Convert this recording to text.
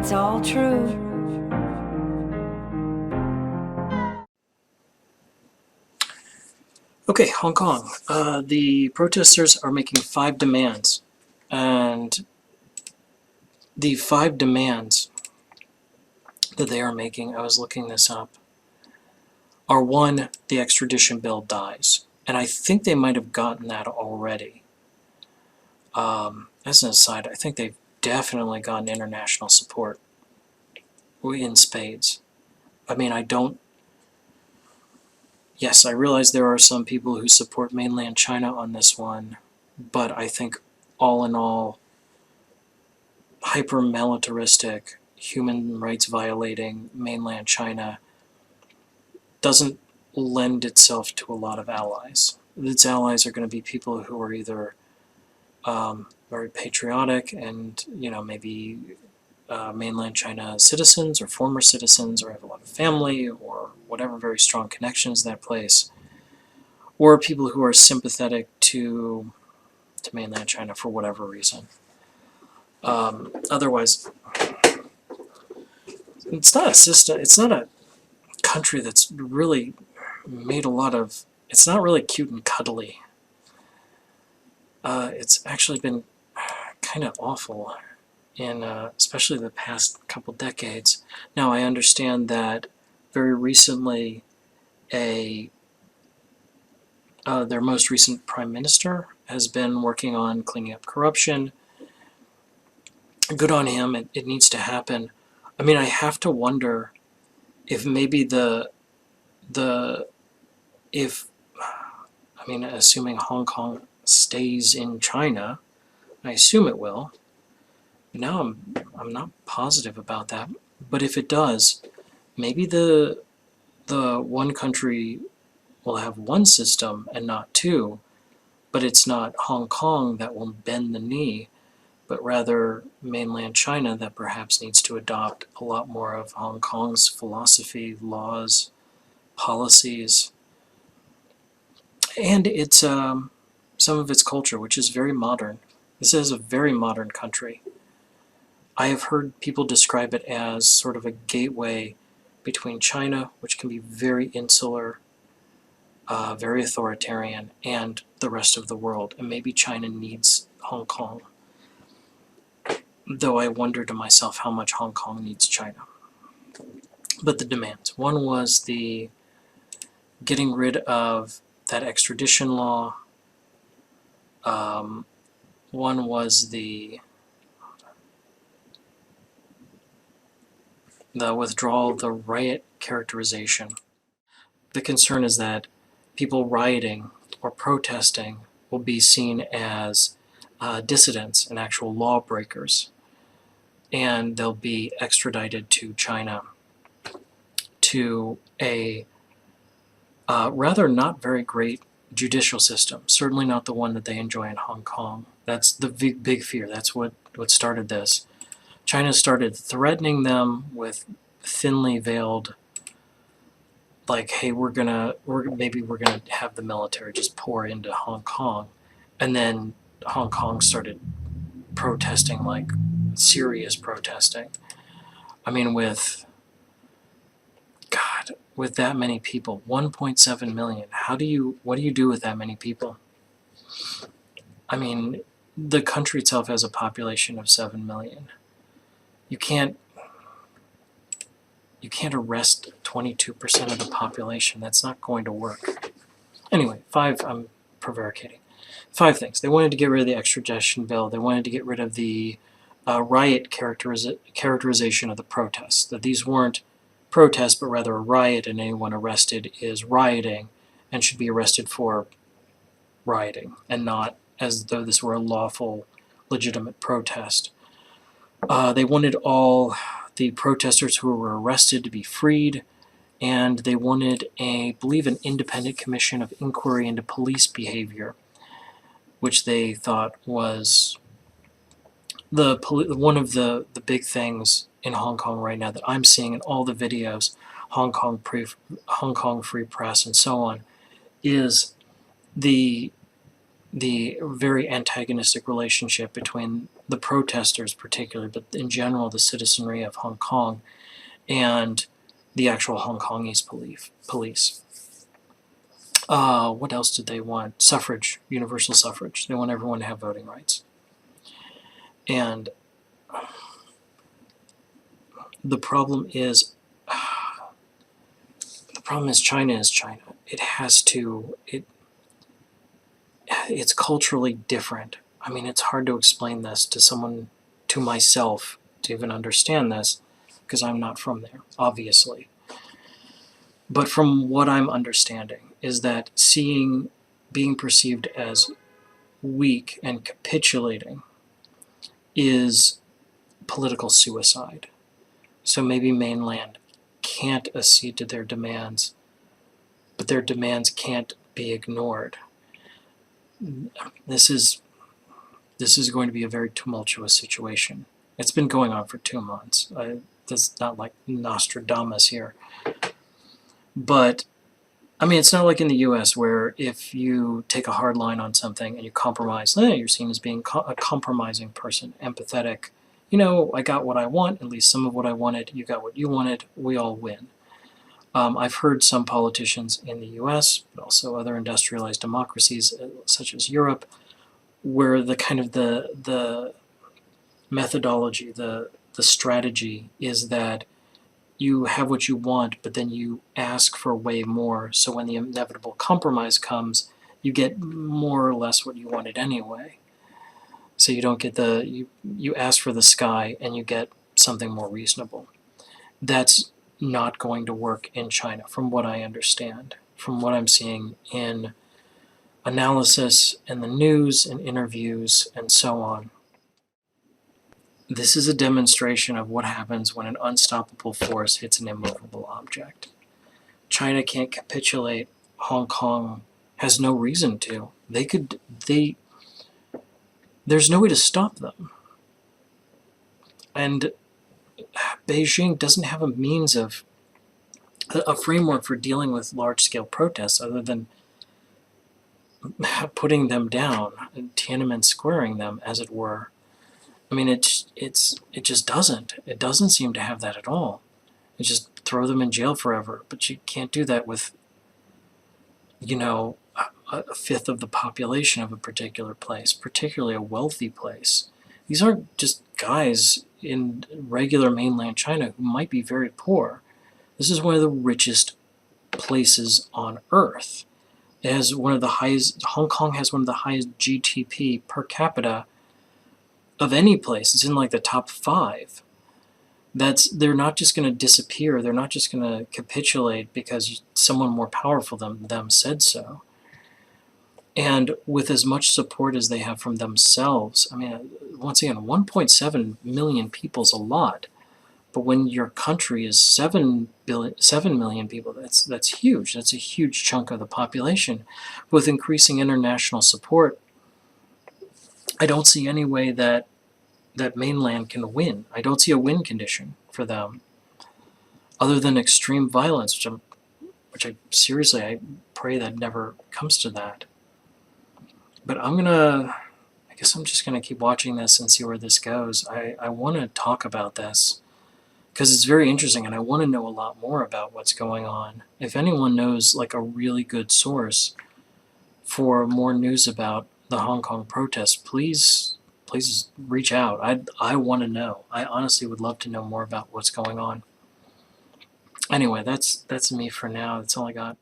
it's all true. Okay, Hong Kong. The protesters are making 5 demands, and the 5 demands that they are making, I was looking this up, are: 1, the extradition bill dies, and I think they might have gotten that already. As an aside, I think they've definitely gotten international support in spades. I mean, yes, I realize there are some people who support mainland China on this one, but I think all in all, hyper-militaristic, human rights violating mainland China doesn't lend itself to a lot of allies. Its allies are going to be people who are either very patriotic and, maybe mainland China citizens or former citizens, or have a lot of family or whatever very strong connections in that place, or people who are sympathetic to mainland China for whatever reason. Otherwise, it's not a system. It's not a country that's really made a lot of. It's not really cute and cuddly. It's actually been kind of awful in especially the past couple decades. Now, I understand that very recently their most recent prime minister has been working on cleaning up corruption. Good on him. It needs to happen. I mean, I have to wonder if maybe assuming Hong Kong stays in China, I assume it will. Now I'm not positive about that, but if it does, maybe the one country will have one system and not two, but it's not Hong Kong that will bend the knee, but rather mainland China that perhaps needs to adopt a lot more of Hong Kong's philosophy, laws, policies, and its some of its culture, which is very modern. This is a very modern country. I have heard people describe it as sort of a gateway between China, which can be very insular, very authoritarian, and the rest of the world. And maybe China needs Hong Kong. Though I wonder to myself how much Hong Kong needs China. But the demands. One was the getting rid of that extradition law. One was the withdrawal of the riot characterization. The concern is that people rioting or protesting will be seen as dissidents and actual lawbreakers, and they'll be extradited to China to a rather not very great judicial system, certainly not the one that they enjoy in Hong Kong. That's the big fear. That's what started this. China started threatening them with thinly veiled, like, hey, maybe we're gonna have the military just pour into Hong Kong, and then Hong Kong started protesting, like serious protesting. I mean, with that many people, 1.7 million, what do you do with that many people? I mean, the country itself has a population of 7 million. You can't arrest 22% of the population. That's not going to work. Anyway, I'm prevaricating. 5 things. They wanted to get rid of the extradition bill. They wanted to get rid of the riot characterization of the protests, that these weren't protests, but rather a riot, and anyone arrested is rioting and should be arrested for rioting, and not as though this were a lawful, legitimate protest. They wanted all the protesters who were arrested to be freed, and they wanted I believe, an independent commission of inquiry into police behavior, which they thought was one of the big things in Hong Kong right now that I'm seeing in all the videos, Hong Kong Free Press and so on, is the very antagonistic relationship between the protesters particularly, but in general the citizenry of Hong Kong and the actual Hong Kongese police. What else did they want? Suffrage, universal suffrage. They want everyone to have voting rights. And the problem is China is China. It has to. It's culturally different. I mean, it's hard to explain this to someone, to myself, to even understand this, because I'm not from there, obviously. But from what I'm understanding is that being perceived as weak and capitulating is political suicide. So maybe mainland can't accede to their demands, but their demands can't be ignored. This is going to be a very tumultuous situation. It's been going on for 2 months. That's not like Nostradamus here. But, I mean, it's not like in the US where if you take a hard line on something and you compromise, you're seen as being a compromising person, empathetic. I got what I want, at least some of what I wanted. You got what you wanted. We all win. I've heard some politicians in the US, but also other industrialized democracies such as Europe, where the methodology, the strategy is that you have what you want, but then you ask for way more. So when the inevitable compromise comes, you get more or less what you wanted anyway. So you don't get you ask for the sky and you get something more reasonable. That's not going to work in China, from what I understand, from what I'm seeing in analysis and the news and interviews and so on. This is a demonstration of what happens when an unstoppable force hits an immovable object. China can't capitulate. Hong Kong has no reason to. There's no way to stop them. And Beijing doesn't have a framework for dealing with large-scale protests other than putting them down, Tiananmen squaring them, as it were. I mean, it just doesn't. It doesn't seem to have that at all. It just throw them in jail forever. But you can't do that with, a fifth of the population of a particular place, particularly a wealthy place. These aren't just guys in regular mainland China who might be very poor. This is one of the richest places on earth. It has one of the highest. Hong Kong has one of the highest GDP per capita of any place. It's in like the top 5. They're not just going to disappear. They're not just going to capitulate because someone more powerful than them said so. And with as much support as they have from themselves, I mean, once again, 1.7 million people is a lot. But when your country is 7 million people, that's huge. That's a huge chunk of the population. With increasing international support, I don't see any way that mainland can win. I don't see a win condition for them, other than extreme violence, which I seriously, I pray that never comes to that. But I guess I'm just gonna keep watching this and see where this goes. I want to talk about this because it's very interesting and I want to know a lot more about what's going on. If anyone knows like a really good source for more news about the Hong Kong protests, please reach out. I want to know. I honestly would love to know more about what's going on. Anyway, that's me for now. That's all I got.